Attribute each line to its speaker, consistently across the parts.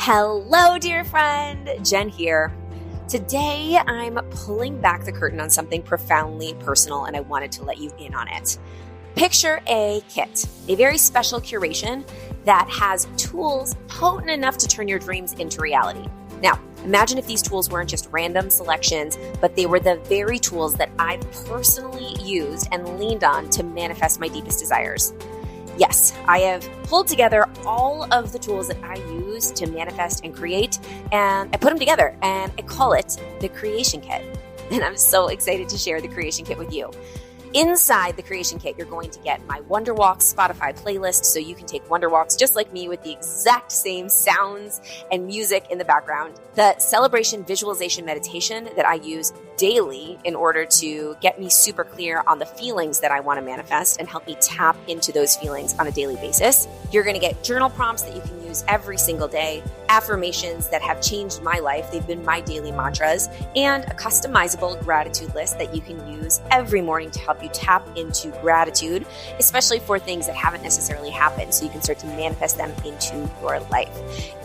Speaker 1: Hello, dear friend. Jen here. Today, I'm pulling back the curtain on something profoundly personal, and I wanted to let you in on it. Picture a kit, a very special curation that has tools potent enough to turn your dreams into reality. Now, imagine if these tools weren't just random selections, but they were the very tools that I've personally used and leaned on to manifest my deepest desires. Yes, I have pulled together all of the tools that I use to manifest and create, and I put them together, and I call it the Creation Kit. And I'm so excited to share the Creation Kit with you. Inside the Creation Kit, you're going to get my Wonder Walks Spotify playlist, so you can take Wonder Walks just like me with the exact same sounds and music in the background. The celebration visualization meditation that I use daily in order to get me super clear on the feelings that I want to manifest and help me tap into those feelings on a daily basis. You're going to get journal prompts that you can use every single day, affirmations that have changed my life. They've been my daily mantras, and a customizable gratitude list that you can use every morning to help you tap into gratitude, especially for things that haven't necessarily happened, so you can start to manifest them into your life.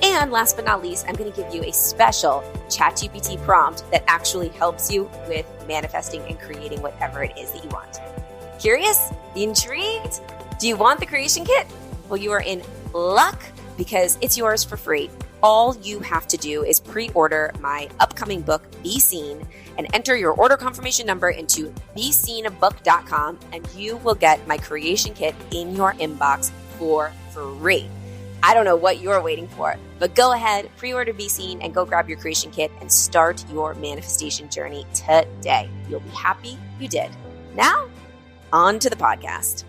Speaker 1: And last but not least, I'm going to give you a special ChatGPT prompt that actually helps you with manifesting and creating whatever it is that you want. Curious? Intrigued? Do you want the Creation Kit? Well, you are in luck because it's yours for free. All you have to do is pre-order my upcoming book, Be Seen, and enter your order confirmation number into beseenbook.com, and you will get my Creation Kit in your inbox for free. I don't know what you're waiting for, but go ahead, pre-order Be Seen, and go grab your Creation Kit and start your manifestation journey today. You'll be happy you did. Now, on to the podcast.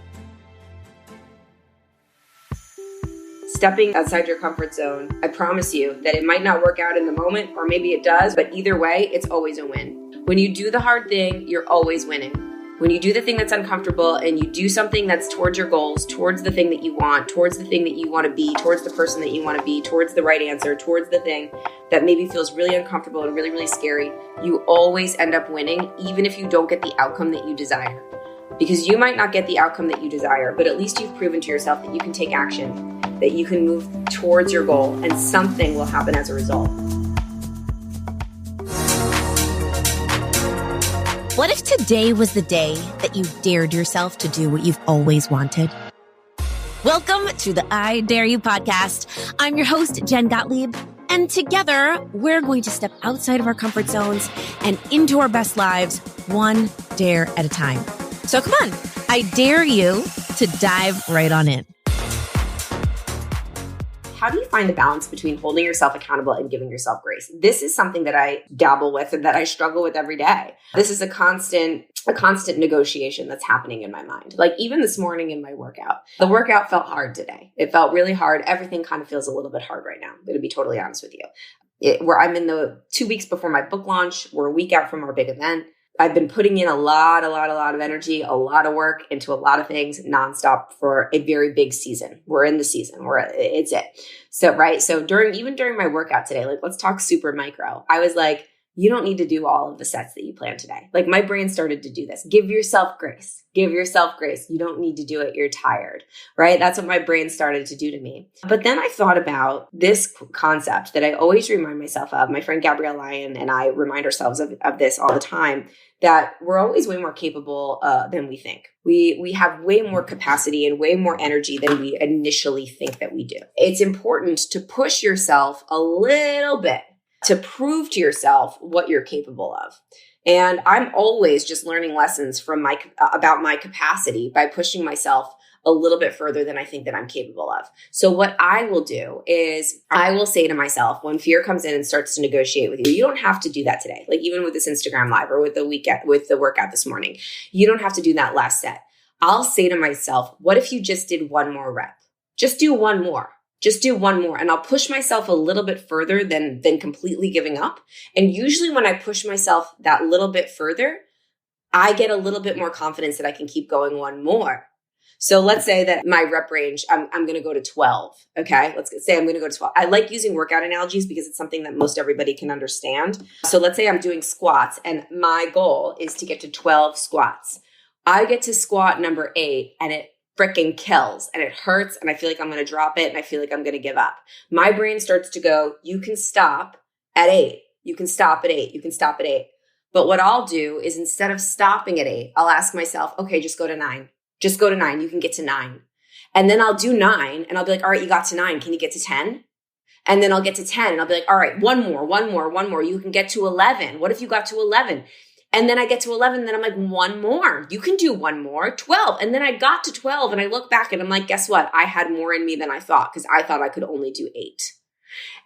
Speaker 1: Stepping outside your comfort zone, I promise you that it might not work out in the moment, or maybe it does, but either way, it's always a win. When you do the hard thing, you're always winning. When you do the thing that's uncomfortable and you do something that's towards your goals, towards the thing that you want, towards the thing that you want to be, towards the person that you want to be, towards the right answer, towards the thing that maybe feels really uncomfortable and really, really scary, you always end up winning, even if you don't get the outcome that you desire. Because you might not get the outcome that you desire, but at least you've proven to yourself that you can take action, that you can move towards your goal, and something will happen as a result.
Speaker 2: What if today was the day that you dared yourself to do what you've always wanted? Welcome to the I Dare You podcast. I'm your host, Jen Gottlieb, and together we're going to step outside of our comfort zones and into our best lives, one dare at a time. So come on, I dare you to dive right on in.
Speaker 1: How do you find the balance between holding yourself accountable and giving yourself grace? This is something that I dabble with and that I struggle with every day. This is a constant negotiation that's happening in my mind. Like even this morning in my workout, the workout felt hard today. It felt really hard. Everything kind of feels a little bit hard right now. I'm going to be totally honest with you. Where I'm in the 2 weeks before my book launch, we're a week out from our big event. I've been putting in a lot of energy, a lot of work into a lot of things nonstop for a very big season. We're in the season. It's it. So, right. So during my workout today, like let's talk super micro. I was like, you don't need to do all of the sets that you plan today. Like my brain started to do this. Give yourself grace. Give yourself grace. You don't need to do it. You're tired, right? That's what my brain started to do to me. But then I thought about this concept that I always remind myself of. My friend Gabrielle Lyon and I remind ourselves of this all the time, that we're always way more capable than we think. We have way more capacity and way more energy than we initially think that we do. It's important to push yourself a little bit to prove to yourself what you're capable of. And I'm always just learning lessons from about my capacity by pushing myself a little bit further than I think that I'm capable of. So what I will do is I will say to myself, when fear comes in and starts to negotiate with you, you don't have to do that today. Like even with this Instagram live or with the workout this morning, you don't have to do that last set. I'll say to myself, what if you just did one more rep? Just do one more. Just do one more. And I'll push myself a little bit further than completely giving up. And usually when I push myself that little bit further, I get a little bit more confidence that I can keep going one more. So let's say that my rep range, I'm going to go to 12. Okay. Let's say I'm going to go to 12. I like using workout analogies because it's something that most everybody can understand. So let's say I'm doing squats and my goal is to get to 12 squats. I get to squat number 8 and it freaking kills and it hurts and I feel like I'm going to drop it and I feel like I'm going to give up. My brain starts to go, you can stop at 8. You can stop at 8. You can stop at 8. But what I'll do is instead of stopping at 8, I'll ask myself, okay, just go to 9. Just go to 9. You can get to 9. And then I'll do 9 and I'll be like, all right, you got to 9. Can you get to 10? And then I'll get to 10 and I'll be like, all right, one more. You can get to 11. What if you got to 11? And then I get to 11, and then I'm like, one more. You can do one more, 12. And then I got to 12 and I look back and I'm like, guess what? I had more in me than I thought because I thought I could only do 8.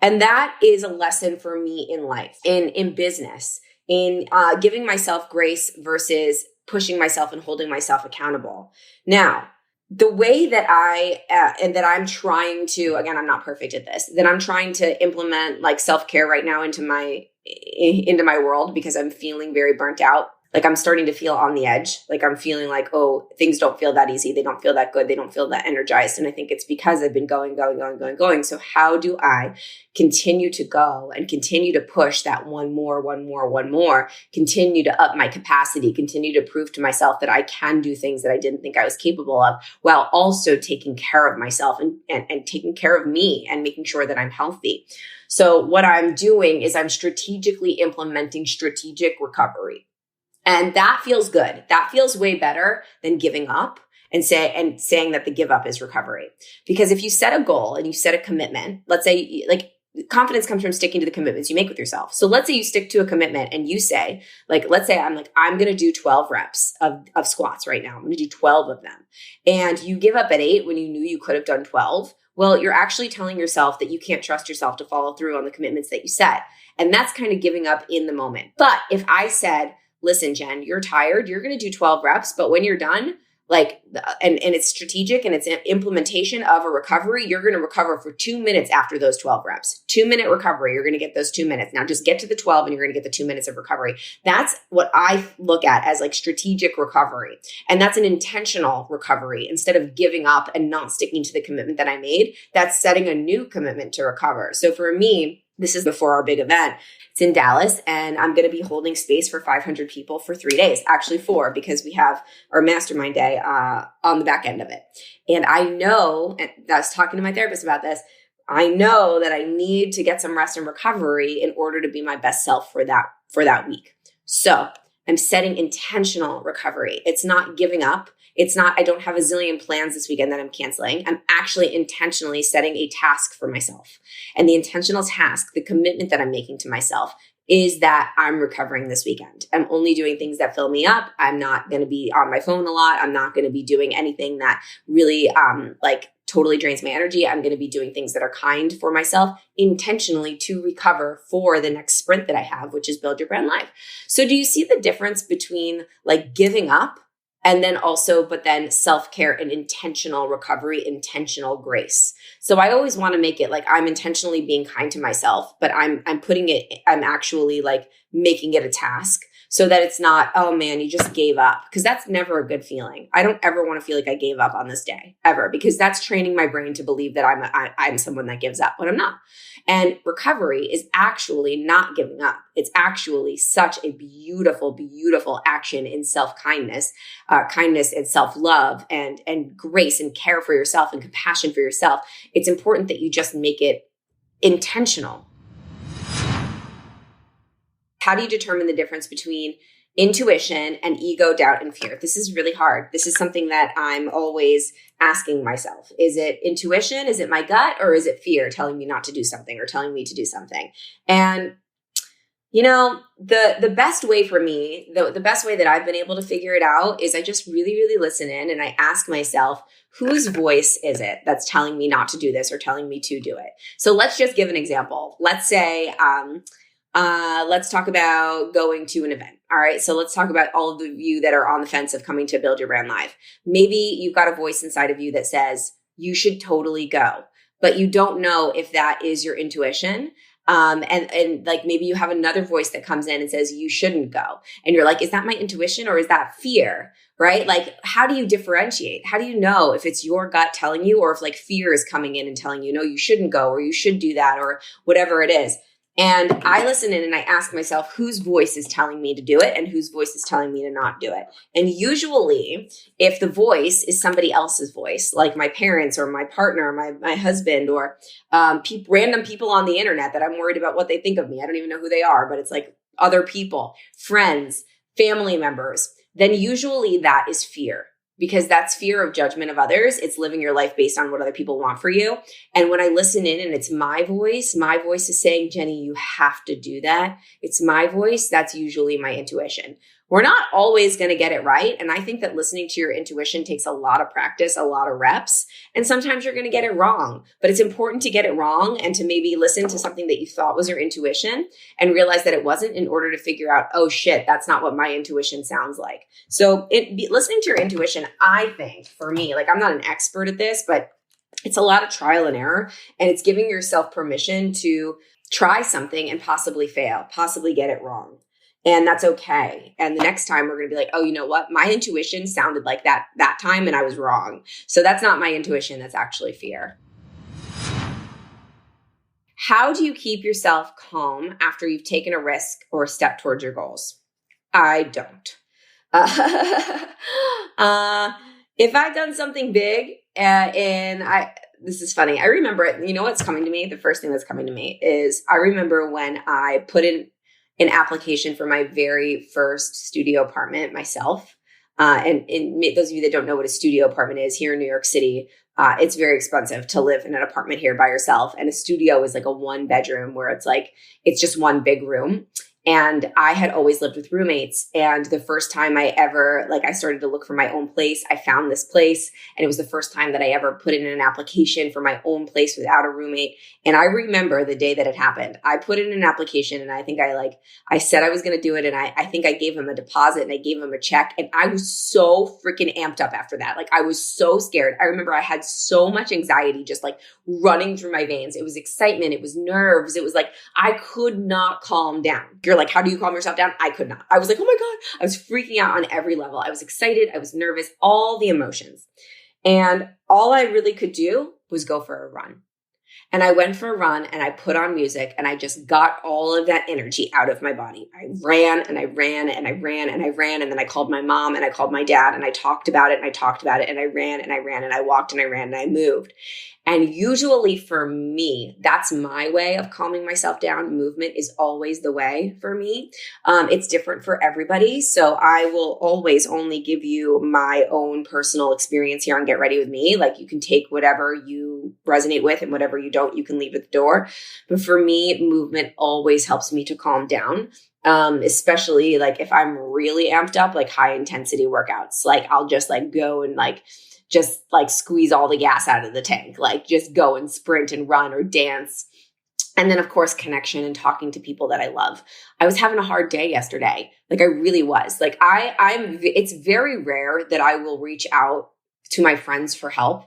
Speaker 1: And that is a lesson for me in life, in business, in giving myself grace versus pushing myself and holding myself accountable. Now, the way that and that I'm trying to, again, I'm not perfect at this, that I'm trying to implement like self-care right now into my world because I'm feeling very burnt out. Like I'm starting to feel on the edge. Like I'm feeling like, oh, things don't feel that easy. They don't feel that good. They don't feel that energized. And I think it's because I've been going. So how do I continue to go and continue to push that one more, continue to up my capacity, continue to prove to myself that I can do things that I didn't think I was capable of, while also taking care of myself and taking care of me and making sure that I'm healthy. So what I'm doing is I'm strategically implementing strategic recovery. And that feels good. That feels way better than giving up and saying that the give up is recovery. Because if you set a goal and you set a commitment, let's say like confidence comes from sticking to the commitments you make with yourself. So let's say you stick to a commitment and you say, like, let's say I'm going to do 12 reps of squats right now. I'm going to do 12 of them. And you give up at 8 when you knew you could have done 12. Well, you're actually telling yourself that you can't trust yourself to follow through on the commitments that you set. And that's kind of giving up in the moment. But if I said, listen, Jen, you're tired. You're going to do 12 reps, but when you're done, like, and it's strategic and it's an implementation of a recovery, you're going to recover for 2 minutes after those 12 reps. 2-minute recovery. You're going to get those 2 minutes. Now just get to the 12 and you're going to get the 2 minutes of recovery. That's what I look at as like strategic recovery. And that's an intentional recovery. Instead of giving up and not sticking to the commitment that I made, that's setting a new commitment to recover. So for me, this is before our big event. It's in Dallas, and I'm going to be holding space for 500 people for 3 days, actually 4, because we have our mastermind day on the back end of it. And I know, and I was talking to my therapist about this, I know that I need to get some rest and recovery in order to be my best self for that week. So I'm setting intentional recovery. It's not giving up. It's not, I don't have a zillion plans this weekend that I'm canceling. I'm actually intentionally setting a task for myself. And the intentional task, the commitment that I'm making to myself is that I'm recovering this weekend. I'm only doing things that fill me up. I'm not going to be on my phone a lot. I'm not going to be doing anything that really totally drains my energy. I'm going to be doing things that are kind for myself intentionally to recover for the next sprint that I have, which is Build Your Brand Live. So do you see the difference between like giving up and then also, but then self-care and intentional recovery, intentional grace? So I always want to make it like I'm intentionally being kind to myself, but I'm actually like making it a task so that it's not, oh man, you just gave up. Because that's never a good feeling. I don't ever want to feel like I gave up on this day ever, because that's training my brain to believe that I'm someone that gives up when I'm not. And recovery is actually not giving up. It's actually such a beautiful, beautiful action in self-kindness, kindness and self-love and grace and care for yourself and compassion for yourself. It's important that you just make it intentional. How do you determine the difference between intuition and ego, doubt, and fear? This is really hard. This is something that I'm always asking myself. Is it intuition? Is it my gut? Or is it fear telling me not to do something or telling me to do something? And, you know, the best way for me, the best way that I've been able to figure it out is I just really, really listen in and I ask myself, whose voice is it that's telling me not to do this or telling me to do it? So let's just give an example. Let's say, let's talk about going to an event. All right. So let's talk about all of the you that are on the fence of coming to Build Your Brand Live. Maybe you've got a voice inside of you that says you should totally go, but you don't know if that is your intuition. And like maybe you have another voice that comes in and says you shouldn't go. And you're like, is that my intuition or is that fear? Right? Like, how do you differentiate? How do you know if it's your gut telling you or if like fear is coming in and telling you, no, you shouldn't go or you should do that or whatever it is? And I listen in and I ask myself whose voice is telling me to do it and whose voice is telling me to not do it. And usually if the voice is somebody else's voice, like my parents or my partner, my husband, or random people on the internet that I'm worried about what they think of me. I don't even know who they are, but it's like other people, friends, family members, then usually that is fear. Because that's fear of judgment of others. It's living your life based on what other people want for you. And when I listen in and it's my voice is saying, Jenny, you have to do that. It's my voice. That's usually my intuition. We're not always going to get it right. And I think that listening to your intuition takes a lot of practice, a lot of reps. And sometimes you're going to get it wrong, but it's important to get it wrong and to maybe listen to something that you thought was your intuition and realize that it wasn't in order to figure out, oh shit, that's not what my intuition sounds like. So listening to your intuition, I think for me, like I'm not an expert at this, but it's a lot of trial and error, and it's giving yourself permission to try something and possibly fail, possibly get it wrong. And that's okay. And the next time we're going to be like, oh, you know what? My intuition sounded like that time and I was wrong. So that's not my intuition. That's actually fear. How do you keep yourself calm after you've taken a risk or a step towards your goals? I don't. If I've done something big this is funny. I remember it. You know what's coming to me? The first thing that's coming to me is I remember when I put in an application for my very first studio apartment myself. And those of you that don't know what a studio apartment is here in New York City, it's very expensive to live in an apartment here by yourself. And a studio is like a 1-bedroom where it's just one big room. And I had always lived with roommates. And the first time I started to look for my own place, I found this place. And it was the first time that I ever put in an application for my own place without a roommate. And I remember the day that it happened. I put in an application and I think I said I was going to do it. And I think I gave him a deposit and I gave him a check. And I was so freaking amped up after that. Like I was so scared. I remember I had so much anxiety just like running through my veins. It was excitement. It was nerves. It was like, I could not calm down. You're like, how do you calm yourself down? I could not. I was like, oh my God. I was freaking out on every level. I was excited. I was nervous, all the emotions. And all I really could do was go for a run. And I went for a run and I put on music and I just got all of that energy out of my body. I ran and I ran and I ran and I ran. And then I called my mom and I called my dad and I talked about it and I talked about it and I ran and I ran and I walked and I ran and I moved. And usually for me, that's my way of calming myself down. Movement is always the way for me. It's different for everybody. So I will always only give you my own personal experience here on Get Ready With Me. Like you can take whatever you resonate with and whatever you don't, you can leave at the door. But for me, movement always helps me to calm down. Especially like if I'm really amped up, like high intensity workouts, like I'll just like go and just squeeze all the gas out of the tank, like just go and sprint and run or dance. And then of course, connection and talking to people that I love. I was having a hard day yesterday. Like I really was like, it's very rare that I will reach out to my friends for help.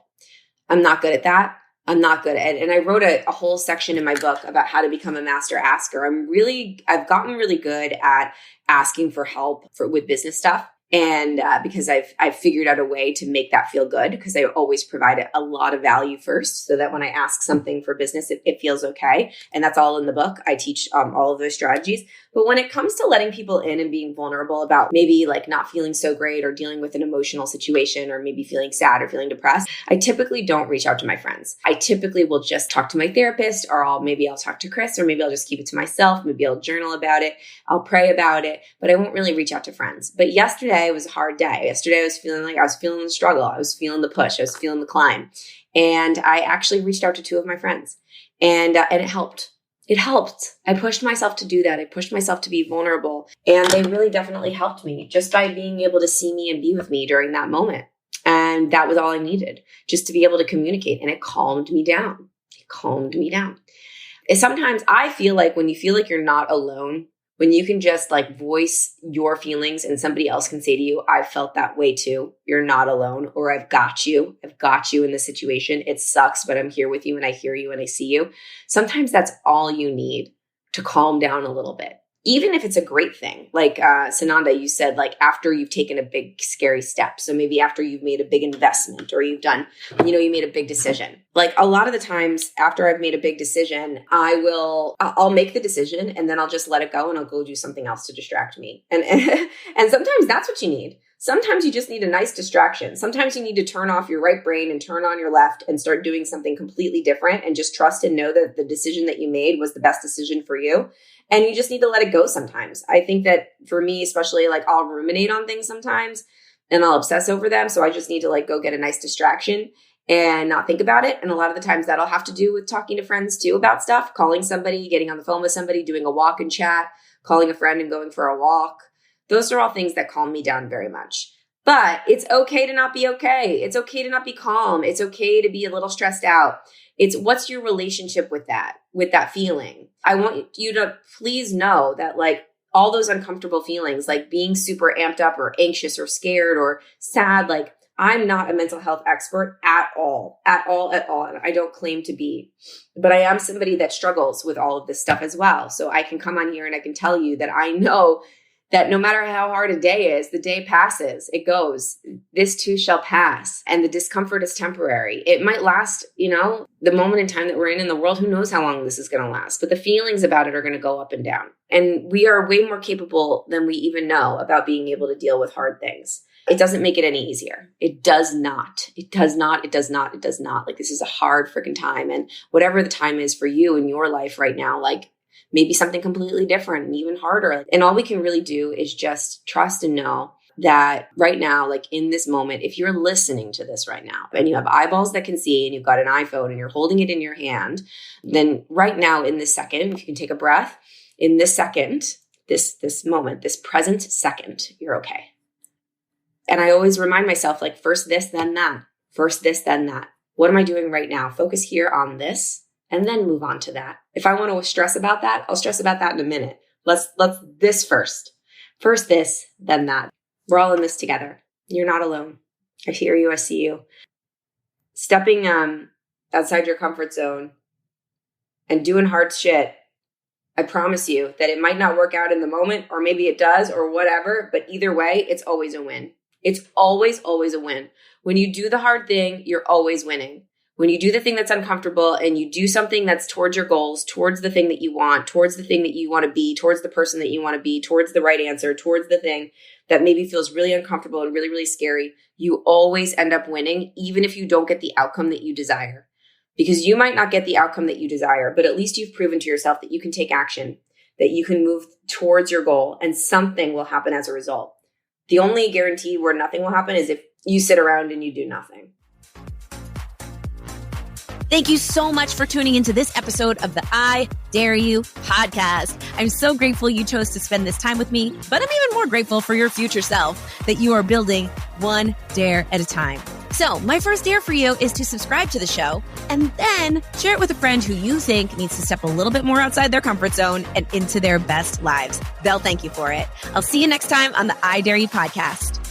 Speaker 1: I'm not good at that. I'm not good at it. And I wrote a whole section in my book about how to become a master asker. I've gotten really good at asking for help with business stuff. And because I've figured out a way to make that feel good, because I always provide a lot of value first so that when I ask something for business, it feels okay. And that's all in the book. I teach all of those strategies. But when it comes to letting people in and being vulnerable about maybe like not feeling so great or dealing with an emotional situation or maybe feeling sad or feeling depressed, I typically don't reach out to my friends. I typically will just talk to my therapist, or I'll talk to Chris, or maybe I'll just keep it to myself. Maybe I'll journal about it. I'll pray about it, but I won't really reach out to friends. But yesterday was a hard day. Yesterday I was feeling the struggle. I was feeling the push. I was feeling the climb. And I actually reached out to 2 of my friends and it helped. It helped. I pushed myself to do that. I pushed myself to be vulnerable, and they really definitely helped me just by being able to see me and be with me during that moment. And that was all I needed, just to be able to communicate. And it calmed me down. It calmed me down. And sometimes I feel like when you feel like you're not alone, when you can just like voice your feelings and somebody else can say to you, I've felt that way too. You're not alone, or I've got you. I've got you in this situation. It sucks, but I'm here with you and I hear you and I see you. Sometimes that's all you need to calm down a little bit. even if it's a great thing, like Sananda, you said, like after you've taken a big, scary step. So maybe after you've made a big investment or you've done, you made a big decision. Like a lot of the times after I've made a big decision, I'll make the decision and then I'll just let it go and I'll go do something else to distract me. And sometimes that's what you need. Sometimes you just need a nice distraction. Sometimes you need to turn off your right brain and turn on your left and start doing something completely different and just trust and know that the decision that you made was the best decision for you. And you just need to let it go sometimes. I think that for me, especially, like I'll ruminate on things sometimes and I'll obsess over them. So I just need to like go get a nice distraction and not think about it. And a lot of the times that'll have to do with talking to friends too about stuff, calling somebody, getting on the phone with somebody, doing a walk and chat, calling a friend and going for a walk. Those are all things that calm me down very much. But it's okay to not be okay. It's okay to not be calm. It's okay to be a little stressed out. It's what's your relationship with that feeling? I want you to please know that like all those uncomfortable feelings, like being super amped up or anxious or scared or sad, like I'm not a mental health expert at all. And I don't claim to be, but I am somebody that struggles with all of this stuff as well. So I can come on here and I can tell you that I know that no matter how hard a day is, the day passes, it goes, this too shall pass. And the discomfort is temporary. It might last, the moment in time that we're in the world, who knows how long this is going to last, but the feelings about it are going to go up and down. And we are way more capable than we even know about being able to deal with hard things. It doesn't make it any easier. It does not. It does not. It does not. It does not. Like this is a hard freaking time. And whatever the time is for you in your life right now, like maybe something completely different and even harder. And all we can really do is just trust and know that right now, like in this moment, if you're listening to this right now and you have eyeballs that can see and you've got an iPhone and you're holding it in your hand, then right now in this second, if you can take a breath, in this second, this moment, this present second, you're okay. And I always remind myself, like first this, then that. First this, then that. What am I doing right now? Focus here on this. And then move on to that. If I want to stress about that, I'll stress about that in a minute. Let's this first. First this, then that. We're all in this together. You're not alone. I hear you. I see you. Stepping outside your comfort zone and doing hard shit. I promise you that it might not work out in the moment, or maybe it does, or whatever. But either way, it's always a win. It's always, always a win. When you do the hard thing, you're always winning. When you do the thing that's uncomfortable and you do something that's towards your goals, towards the thing that you want, towards the thing that you want to be, towards the person that you want to be, towards the right answer, towards the thing that maybe feels really uncomfortable and really, really scary, you always end up winning, even if you don't get the outcome that you desire. Because you might not get the outcome that you desire, but at least you've proven to yourself that you can take action, that you can move towards your goal, and something will happen as a result. The only guarantee where nothing will happen is if you sit around and you do nothing.
Speaker 2: Thank you so much for tuning into this episode of the I Dare You podcast. I'm so grateful you chose to spend this time with me, but I'm even more grateful for your future self that you are building one dare at a time. So my first dare for you is to subscribe to the show and then share it with a friend who you think needs to step a little bit more outside their comfort zone and into their best lives. They'll thank you for it. I'll see you next time on the I Dare You podcast.